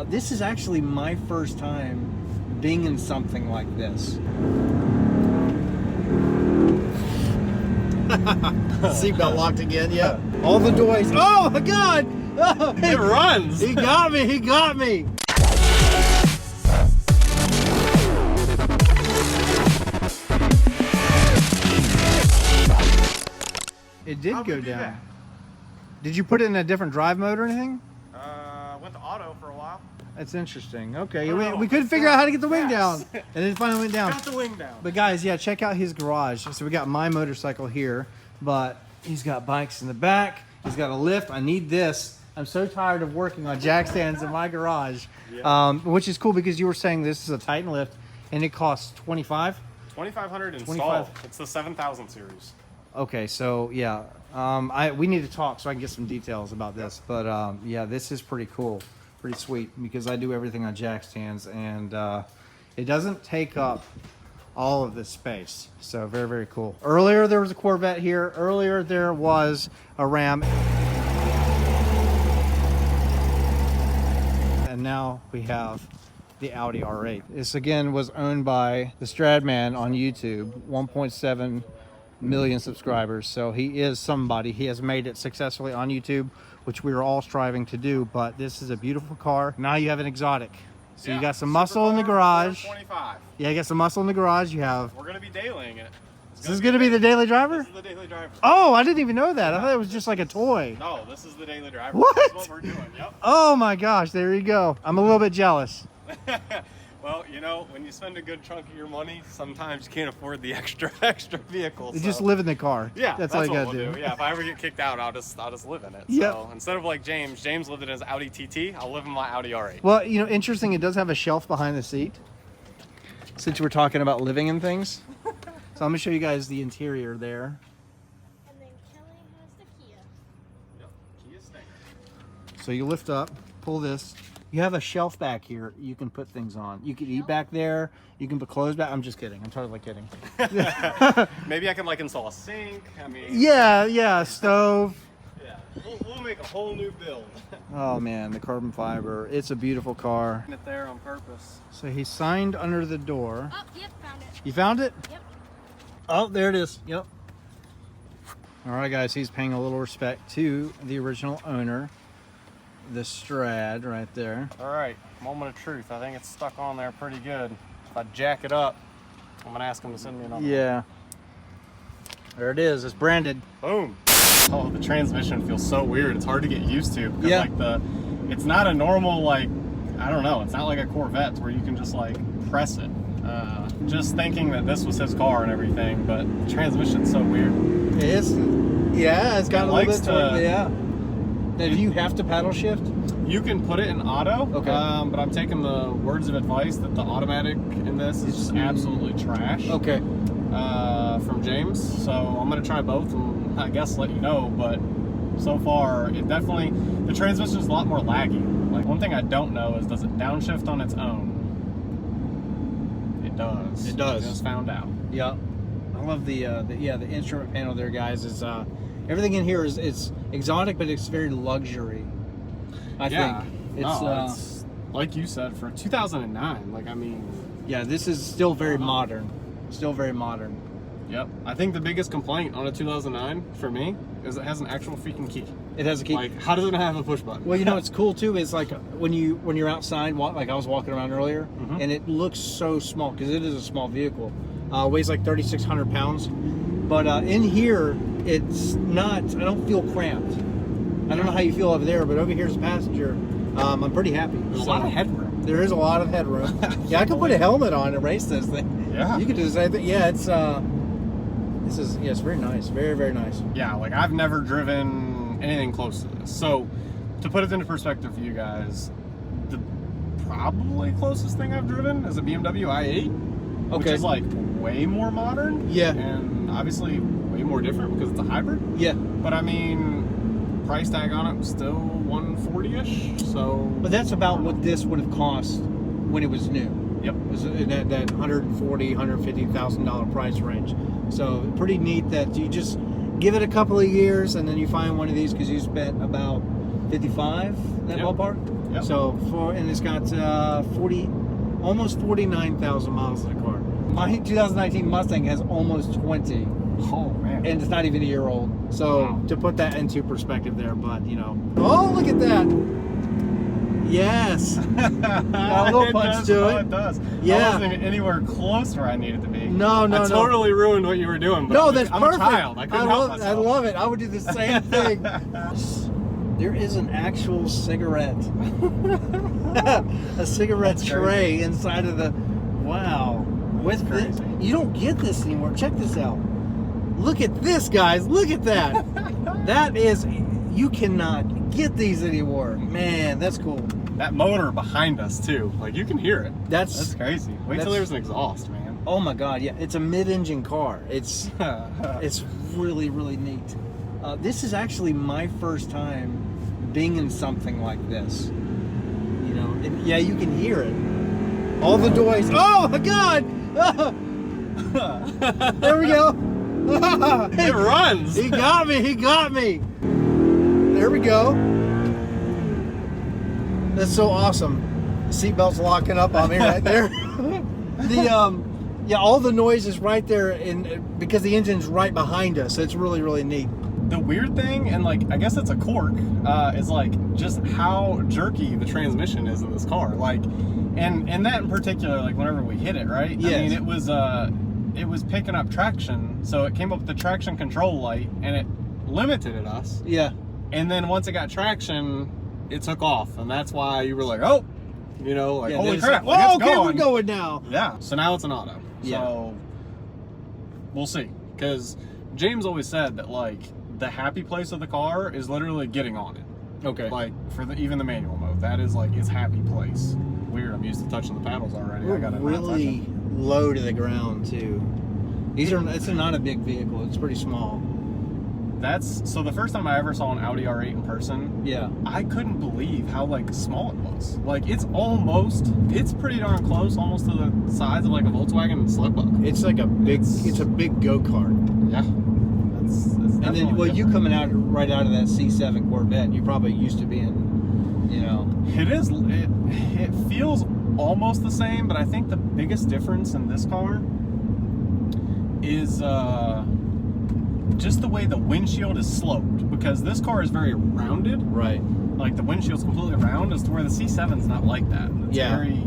This is actually my first time being in something like this. Seatbelt locked again, yeah. All the doors. Oh my God! Oh, It runs. He got me. He got me. It did go down. Did you put it in a different drive mode or anything? Went to auto for a while. That's interesting. Okay, Oh, we couldn't figure out how to get the wing down, and it finally went down. Got the wing down. But guys, yeah, check out his garage. So we got my motorcycle here, but he's got bikes in the back. He's got a lift. I need this. I'm so tired of working on jack stands in my garage, which is cool because you were saying this is a Titan lift, and it costs $2,500 installed. It's the 7000 series. Okay, so yeah, we need to talk so I can get some details about this. But yeah, this is pretty cool, pretty sweet because I do everything on jack stands, and it doesn't take up all of this space. So very, very cool. Earlier there was a Corvette here. Earlier there was a Ram. And now we have the Audi R8. This again was owned by the Stradman on YouTube, 1.7 million subscribers. So he is somebody. He has made it successfully on YouTube, which we are all striving to do. But this is a beautiful car. Now you have an exotic. So you got some muscle in the garage. 25. Yeah, you got some muscle in the garage. You have. We're gonna be dailying it. This is gonna be the daily driver? This is the daily driver. Oh, I didn't even know that. I thought it was just like a toy. No, this is the daily driver. What? That's what we're doing. Yep. Oh my gosh, there you go. I'm a little bit jealous. Well, you know, when you spend a good chunk of your money, sometimes you can't afford the extra vehicle. You just live in the car. Yeah, that's all you what gotta we'll do. Yeah, if I ever get kicked out, I'll just live in it. Yep. So instead of like James lived in his Audi TT, I'll live in my Audi R8. Well, you know, interesting, it does have a shelf behind the seat. Since we're talking about living in things. So I'm gonna show you guys the interior there. And then Kelly has the Kia. Yep, Kia Stinger. So you lift up, pull this. You have a shelf back here you can put things on. You can eat back there. You can put clothes back. I'm just kidding. I'm totally kidding. Maybe I can like install a sink. I mean. Yeah, stove. Yeah, we'll make a whole new build. Oh man, the carbon fiber. It's a beautiful car. It there on purpose. So he signed under the door. Oh, yep, found it. You found it? Yep. Oh, there it is. Yep. All right, guys. He's paying a little respect to the original owner, the Strad, right there. All right, moment of truth. I think it's stuck on there pretty good. If I jack it up, I'm gonna ask him to send me another. Yeah. There it is. It's branded. Boom. Oh, the transmission feels so weird. It's hard to get used to because Yeah. like it's not a normal like, I don't know. It's not like a Corvette where you can just like press it. Just thinking that this was his car and everything, but the transmission's so weird. It is. Yeah, it's got a little likes bit to- yeah. Now, do you have to paddle shift? You can put it in auto, Okay. but I'm taking the words of advice that the automatic in this is just absolutely trash. Okay. From James, so I'm gonna try both and I guess let you know. But so far, it definitely the transmission's a lot more laggy. Like one thing I don't know is does it downshift on its own? It does. It does. I just found out. Yeah. I love the instrument panel there, guys. Is everything in here is it's exotic, but it's very luxury. I think it's like you said for 2009. Like I mean, yeah, this is still very modern. Still very modern. Yep. I think the biggest complaint on a 2009 for me is it has an actual freaking key. It has a key. Like, how does it not have a push button? Well, you know what's cool too is like when you're outside, like I was walking around earlier, and it looks so small because it is a small vehicle. Weighs like 3,600 pounds, but in here it's not. I don't feel cramped. I don't know how you feel over there, but over here as a passenger, I'm pretty happy. There's a lot of headroom. There is a lot of headroom. Yeah, I could put a helmet on and race this thing. Yeah. You could do the same thing. Yeah, it's it's very nice. Very, very nice. Yeah, like I've never driven anything close to this. So to put it into perspective for you guys, the probably closest thing I've driven is a BMW i8, which is like way more modern. Yeah. And obviously way more different because it's a hybrid. Yeah. But I mean, price tag on it was still 140-ish. So. But that's about what this would have cost when it was new. Yep. It was in that $140,000, $150,000 price range. So pretty neat that you just give it a couple of years and then you find one of these because you spent about 55 in that ballpark. Yep. So and it's got 40, almost 49,000 miles in the car. My 2019 Mustang has almost 20, Oh man. and it's not even a year old. So Wow. to put that into perspective there, but you know, oh look at that. Yes. Got a little It punch does. to Oh, it. it does. Yeah. I wasn't even anywhere close where I needed to be. No, I totally ruined what you were doing. But No, I'm, that's I'm perfect. a child. I couldn't help myself. I love it. I would do the same thing. There is an actual cigarette. A cigarette That's tray crazy. inside of the. Wow. With crazy. you don't get this anymore. Check this out. Look at this, guys. Look at that. That is. You cannot get these anymore. Man, that's cool. That motor behind us too. Like you can hear it. That's crazy. Wait till there's an exhaust, man. oh my god, yeah. It's a mid-engine car. It's really, really neat. This is actually my first time being in something like this. You know, and yeah, you can hear it. All the noise. Oh my god! There we go. It runs. He got me. He got me. There we go. That's so awesome. The seatbelt's locking up on me right there. Yeah, all the noise is right there, because the engine's right behind us. It's really, really neat. The weird thing, and like I guess it's a quirk, is like just how jerky the transmission is in this car. Like, and that in particular, like whenever we hit it, right? Yes. I mean, it was picking up traction, so it came up with the traction control light, and it limited us. Yeah. And then once it got traction, it took off, and that's why you were like, oh, you know, like Yeah, holy then it's crap, like, like, oh, it's okay, going. we're going now. Yeah. So now it's an auto. Yeah. So we'll see, because James always said that like the happy place of the car is literally getting on it. Okay. Like for even the manual mode, that is like its happy place. Weird. I'm used to touching the paddles already. We're I got to really low to the ground too. It's not a big vehicle. It's pretty small. That's so. The first time I ever saw an Audi R8 in person, Yeah. I couldn't believe how like small it was. Like it's pretty darn close, almost to the size of like a Volkswagen slipbuck. It's like a big go-kart. Yeah. It's And then, definitely well, you different. coming out right out of that C7 Corvette, you probably used to be in, you know. It is. It feels almost the same, but I think the biggest difference in this car is just the way the windshield is sloped, because this car is very rounded. Right. Like the windshield's completely round, as to where the C7's not like that. It's Yeah. very.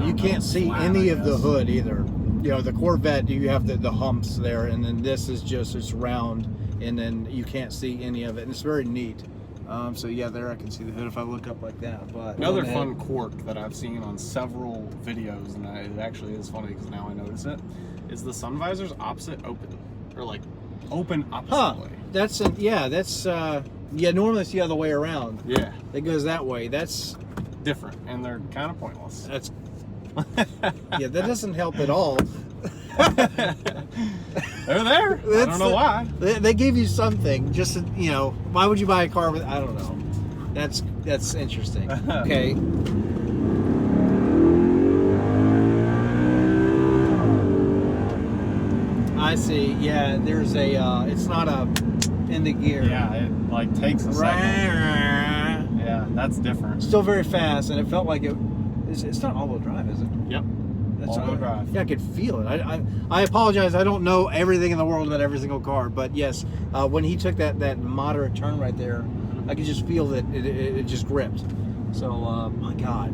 You can't see flat, any I of the guess. hood either. You know, the Corvette, you have the humps there, and then this is just, it's round, and then you can't see any of it, and it's very neat. So yeah, there I can see the hood if I look up like that. But Another man, fun quirk that I've seen on several videos, and it actually is funny because now I notice it, is the sun visor's opposite open, or like open opposite Huh? way. That's yeah. Normally it's the other way around. Yeah, It goes that way. That's different, and they're kind of pointless. yeah. That doesn't help at all. They're there. I don't know why. They gave you something. Just you know, why would you buy a car with? I don't know. That's interesting. Okay. I see. Yeah, there's a. It's not a in the gear. Yeah, it like takes a second. Yeah, that's different. Still very fast, and it felt like it's not all-wheel drive, is it? Yep. That's All-wheel drive. Yeah, I could feel it. I apologize. I don't know everything in the world about every single car, but yes, when he took that moderate turn right there, I could just feel that it just gripped. So, my God,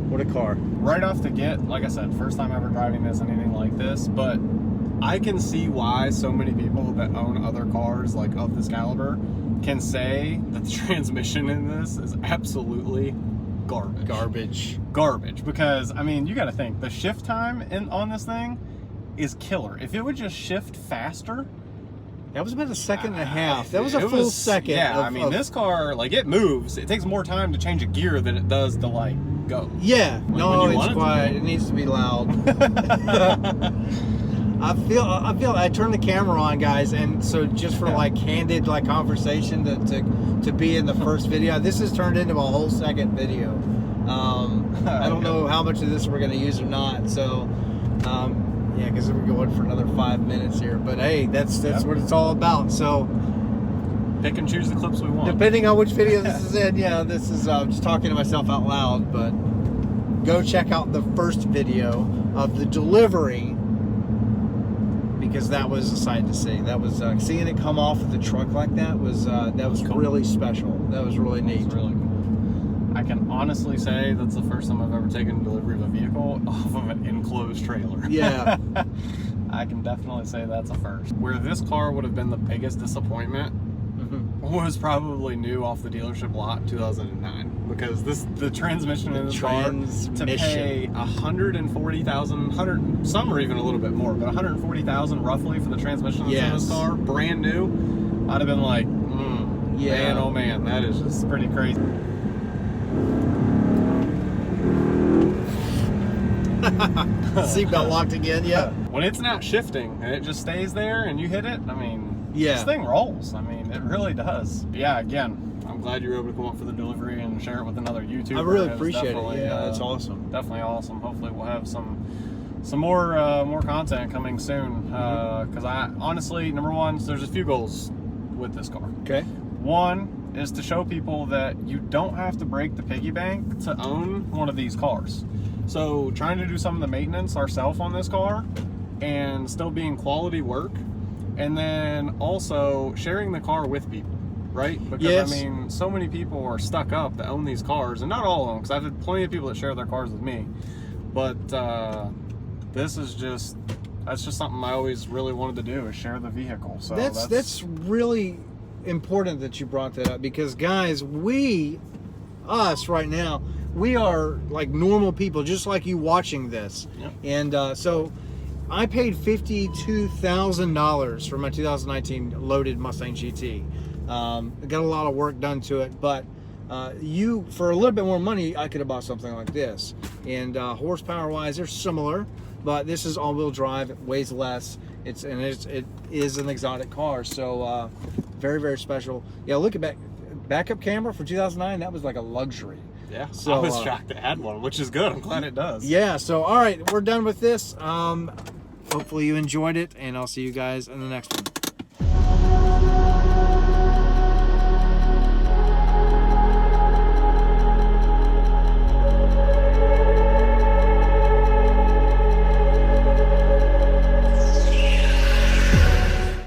what a car! Right off the get, like I said, first time ever driving this, anything like this, but I can see why so many people that own other cars like of this caliber can say that the transmission in this is absolutely garbage, because I mean, you got to think the shift time on this thing is killer. If it would just shift faster, that was about a second and a half. That was a full second. Yeah, I mean, this car, like, it moves. It takes more time to change a gear than it does to like go. Yeah, Like, no, when you want it's it to quiet. be. It needs to be loud. I feel. I turned the camera on, guys, and so just for like candid like conversation to be in the first video. This has turned into a whole second video. I don't know how much of this we're going to use or not. So, yeah, because we're going for another 5 minutes here. But hey, that's what it's all about. So, pick and choose the clips we want. Depending on which video this is in, yeah, this is just talking to myself out loud, but go check out the first video of the delivery, because that was a sight to see. That was seeing it come off of the truck like that was Cool. really special. That was really neat. It's really cool. I can honestly say that's the first time I've ever taken delivery of a vehicle off of an enclosed trailer. Yeah. I can definitely say that's a first. Where this car would have been the biggest disappointment was probably new off the dealership lot in 2009, because the transmission in this car, to pay $140,000, some are even a little bit more, but $140,000 roughly for the transmission that's in this car, brand new, I'd have been like, man, oh man, that is just pretty crazy. Seatbelt locked again, yeah. When it's not shifting and it just stays there and you hit it, I mean, Yeah. this thing rolls. I mean, it really does. Yeah, again, I'm glad you were able to come up for the delivery and share it with another YouTuber. I really It was appreciate it. definitely, Yeah, that's awesome. Definitely awesome. Hopefully we'll have some more content coming soon. Because I honestly, number one, there's a few goals with this car. Okay. One is to show people that you don't have to break the piggy bank to own one of these cars. So trying to do some of the maintenance ourselves on this car and still being quality work, and then also sharing the car with people, right? Because Yes. I mean, so many people are stuck up that own these cars, and not all of them, because I've had plenty of people that share their cars with me, but this is that's just something I always really wanted to do, is share the vehicle. So That's really important that you brought that up, because guys, us right now, we are like normal people, just like you watching this. Yep. And so I paid $52,000 for my 2019 loaded Mustang GT. I got a lot of work done to it, but for a little bit more money, I could have bought something like this. And horsepower wise, they're similar, but this is all-wheel drive. It weighs less. It is an exotic car, so very, very special. Yeah, look at backup camera for 2009. That was like a luxury. yeah. So, I was shocked it had one, which is good. I'm glad it does. Yeah, so all right, we're done with this. Hopefully you enjoyed it, and I'll see you guys in the next one.